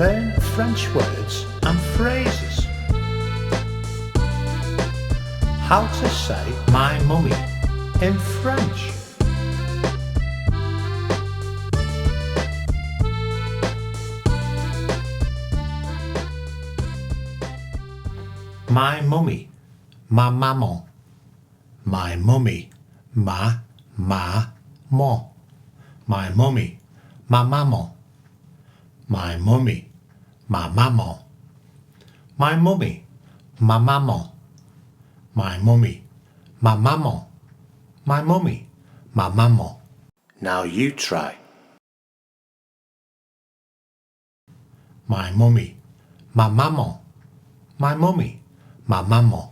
Learn French words and phrases. How to say my mummy in French. My mummy, ma maman. My mummy, ma maman. My mummy, ma maman. My mummy, ma maman. My mummy, ma maman. My mummy, ma maman. My mummy, ma maman. Now you try. My mummy, ma maman. My mummy, ma maman.